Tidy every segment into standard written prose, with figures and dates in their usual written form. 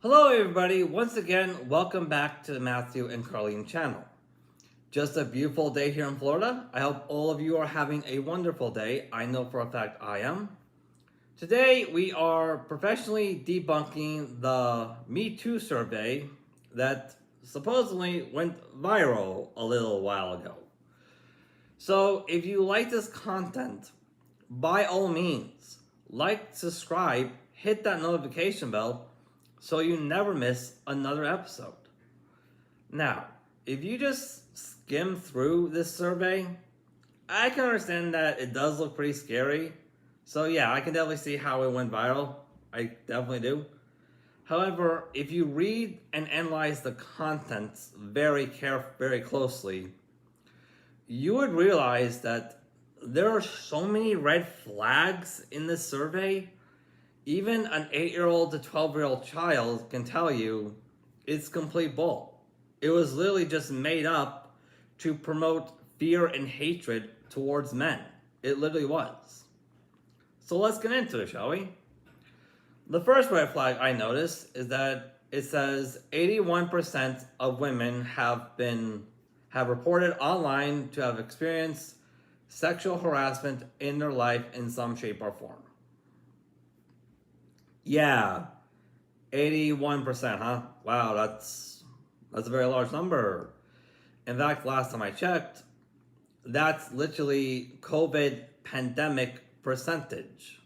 Hello everybody, once again, welcome back to the Matthew and Carlene channel. Just a beautiful day here in Florida. I hope all of you are having a wonderful day. I know for a fact I am. Today we are professionally debunking the Me Too survey that supposedly went viral a little while ago. So if you like this content, by all means, like, subscribe, hit that notification bell so you never miss another episode. Now, if you just skim through this survey, I can understand that it does look pretty scary. So yeah, I can definitely see how it went viral. I definitely do. However, if you read and analyze the contents very closely, you would realize that there are so many red flags in this survey. Even an 8-year-old to 12-year-old child can tell you it's complete bull. It was literally just made up to promote fear and hatred towards men. It literally was. So let's get into it, shall we? The first red flag I noticed is that it says 81% of women have reported online to have experienced sexual harassment in their life in some shape or form. Yeah, 81%, huh? Wow, that's a very large number. In fact, last time I checked, that's literally COVID pandemic percentage.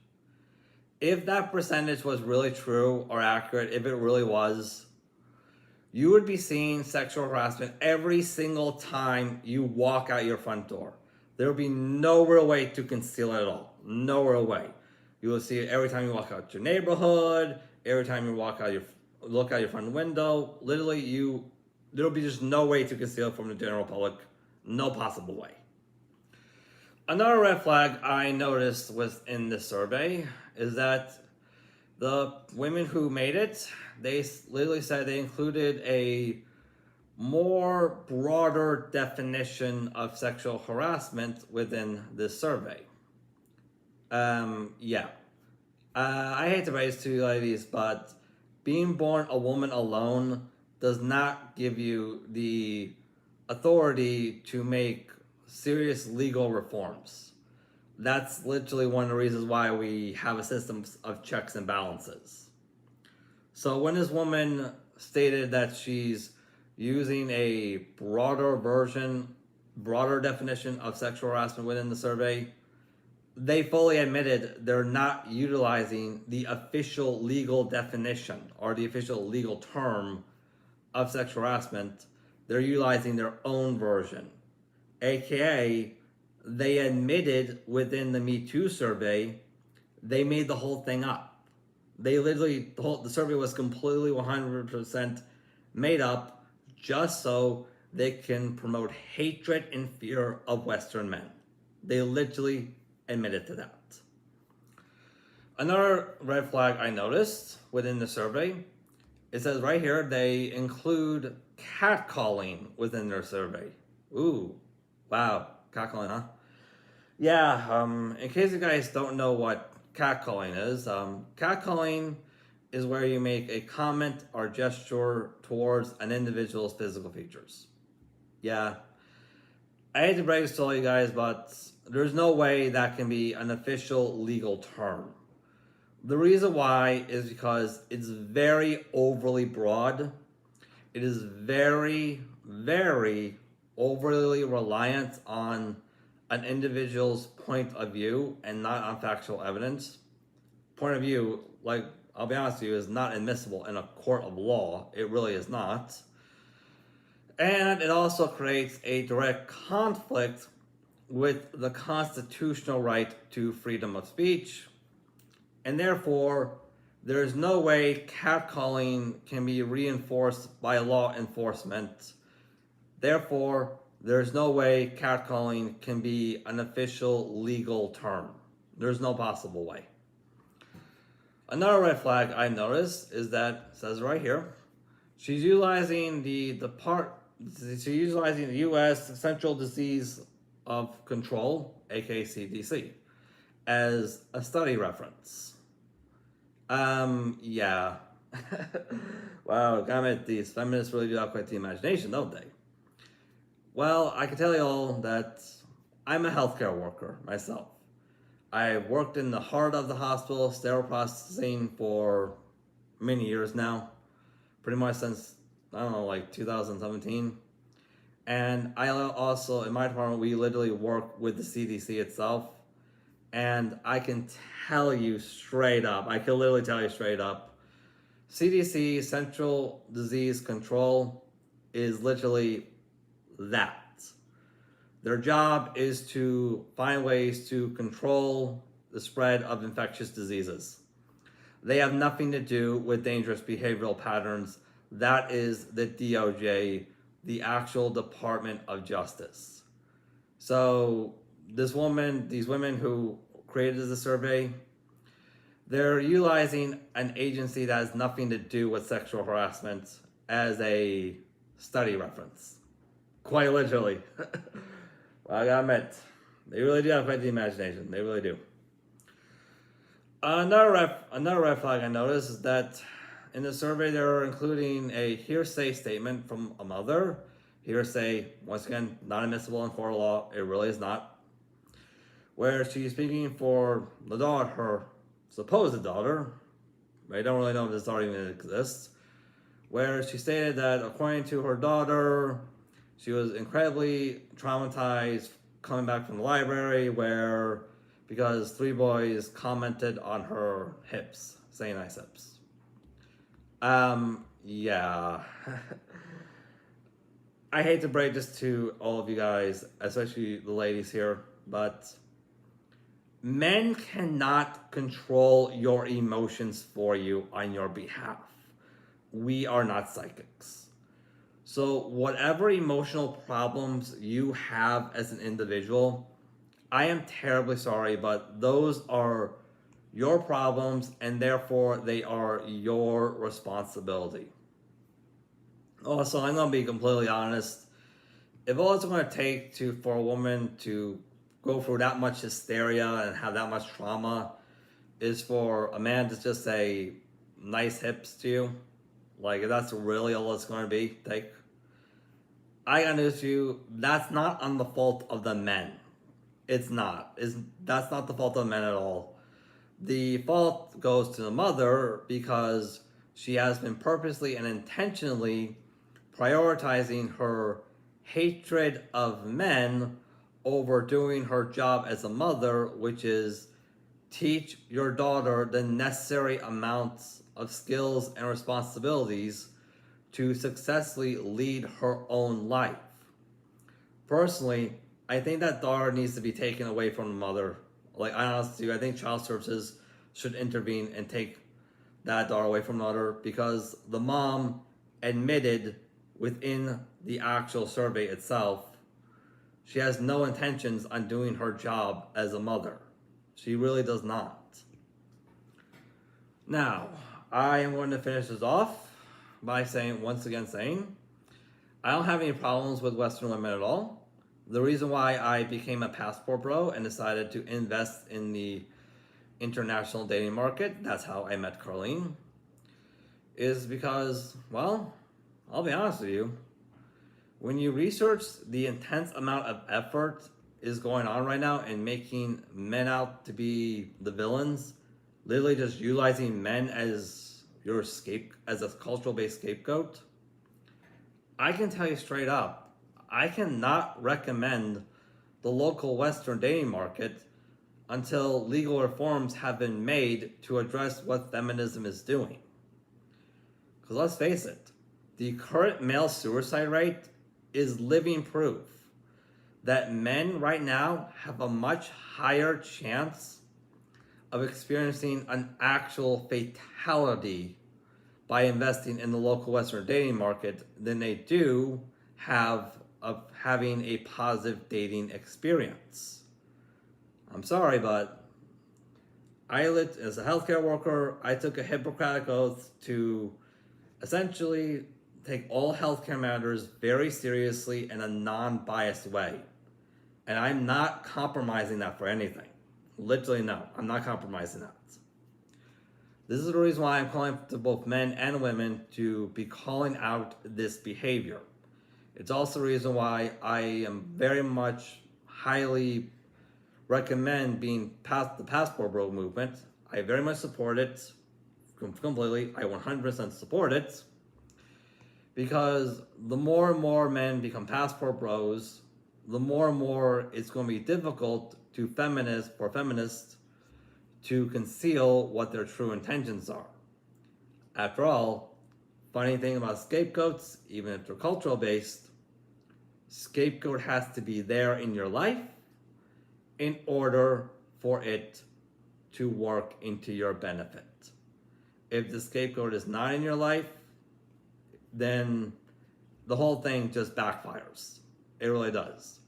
If that percentage was really true or accurate, if it really was, you would be seeing sexual harassment every single time you walk out your front door. There would be no real way to conceal it at all. No real way. You will see it every time you walk out your neighborhood, every time you look out your front window. Literally, there'll be just no way to conceal it from the general public. No possible way. Another red flag I noticed within this survey is that the women who made it, they literally said they included a more broader definition of sexual harassment within this survey. Yeah. I hate to raise two ladies, but being born a woman alone does not give you the authority to make serious legal reforms. That's literally one of the reasons why we have a system of checks and balances. So when this woman stated that she's using a broader definition of sexual harassment within the survey, they fully admitted they're not utilizing the official legal definition or the official legal term of sexual harassment. They're utilizing their own version. AKA, they admitted within the Me Too survey, they made the whole thing up. They literally, the survey was completely 100% made up just so they can promote hatred and fear of Western men. They literally admitted to that. Another red flag I noticed within the survey, it says right here they include catcalling within their survey. Ooh, wow, catcalling, huh? Yeah, in case you guys don't know what catcalling is, catcalling is where you make a comment or gesture towards an individual's physical features. Yeah, I hate to break this to all you guys, but there's no way that can be an official legal term. The reason why is because it's very overly broad. It is very overly reliant on an individual's point of view and not on factual evidence. Point of view, like, I'll be honest with you, is not admissible in a court of law. It really is not. And it also creates a direct conflict with the constitutional right to freedom of speech. And therefore, there is no way catcalling can be reinforced by law enforcement. Therefore, there's no way catcalling can be an official legal term. There's no possible way. Another red flag I noticed is that, it says right here, she's utilizing the U.S. Central Disease of Control, aka CDC, as a study reference. Yeah, Wow, damn it, these feminists really do have quite the imagination, don't they? Well, I can tell you all that I'm a healthcare worker myself. I worked in the heart of the hospital, sterile processing for many years now, pretty much since, I don't know, like 2017. And I also, in my department, we literally work with the CDC itself. And I can tell you straight up, I can literally tell you straight up, CDC, Central Disease Control, is literally that. Their job is to find ways to control the spread of infectious diseases. They have nothing to do with dangerous behavioral patterns. That is the DOJ, the actual Department of Justice. So these women who created the survey, they're utilizing an agency that has nothing to do with sexual harassment as a study reference. Quite literally. Well, I gotta admit, they really do have quite the imagination. They really do. Another red flag I noticed is that in the survey they're including a hearsay statement from a mother. Hearsay, once again, not admissible in court of law. It really is not. Where she's speaking for the daughter, her supposed daughter. I don't really know if this daughter even exists. Where she stated that according to her daughter, she was incredibly traumatized coming back from the library because 3 boys commented on her hips, saying nice hips. Yeah. I hate to break this to all of you guys, especially the ladies here, but men cannot control your emotions for you on your behalf. We are not psychics. So whatever emotional problems you have as an individual, I am terribly sorry, but those are your problems and therefore they are your responsibility. Also, I'm going to be completely honest. If all it's going to take for a woman to go through that much hysteria and have that much trauma is for a man to just say nice hips to you, like if that's really all it's going to be, I got news for you. That's not on the fault of the men. It's not. That's not the fault of the men at all. The fault goes to the mother because she has been purposely and intentionally prioritizing her hatred of men over doing her job as a mother, which is teach your daughter the necessary amounts of skills and responsibilities to successfully lead her own life. Personally, I think that daughter needs to be taken away from the mother. Like, I honestly, I think child services should intervene and take that daughter away from the mother because the mom admitted within the actual survey itself she has no intentions on doing her job as a mother. She really does not. Now, I am going to finish this off by once again saying, I don't have any problems with Western women at all. The reason why I became a passport bro and decided to invest in the international dating market, that's how I met Carlene, is because, well, I'll be honest with you, when you research the intense amount of effort is going on right now in making men out to be the villains, literally just utilizing men as as a cultural-based scapegoat, I can tell you straight up, I cannot recommend the local Western dating market until legal reforms have been made to address what feminism is doing. Because let's face it, the current male suicide rate is living proof that men right now have a much higher chance of experiencing an actual fatality by investing in the local Western dating market than they do have of having a positive dating experience. I'm sorry, but as a healthcare worker, I took a Hippocratic oath to essentially take all healthcare matters very seriously in a non-biased way. And I'm not compromising that for anything. Literally, no. I'm not compromising that. This is the reason why I'm calling to both men and women to be calling out this behavior. It's also the reason why I am very much highly recommend being past the passport bro movement. I very much support it completely. I 100% support it because the more and more men become passport bros, the more and more it's going to be difficult for feminists to conceal what their true intentions are. After all, funny thing about scapegoats, even if they're cultural based, scapegoat has to be there in your life in order for it to work into your benefit. If the scapegoat is not in your life, then the whole thing just backfires. It really does.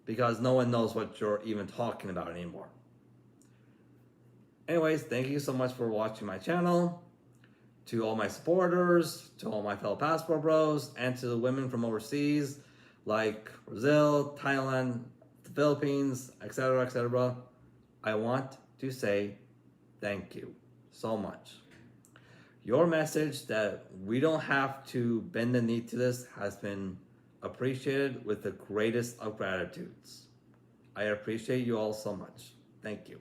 Because no one knows what you're even talking about anymore. Anyways, thank you so much for watching my channel. To all my supporters, to all my fellow passport bros, and to the women from overseas like Brazil, Thailand, the Philippines, etc., etc., I want to say thank you so much. Your message that we don't have to bend the knee to this has been appreciated with the greatest of gratitudes. I appreciate you all so much. Thank you.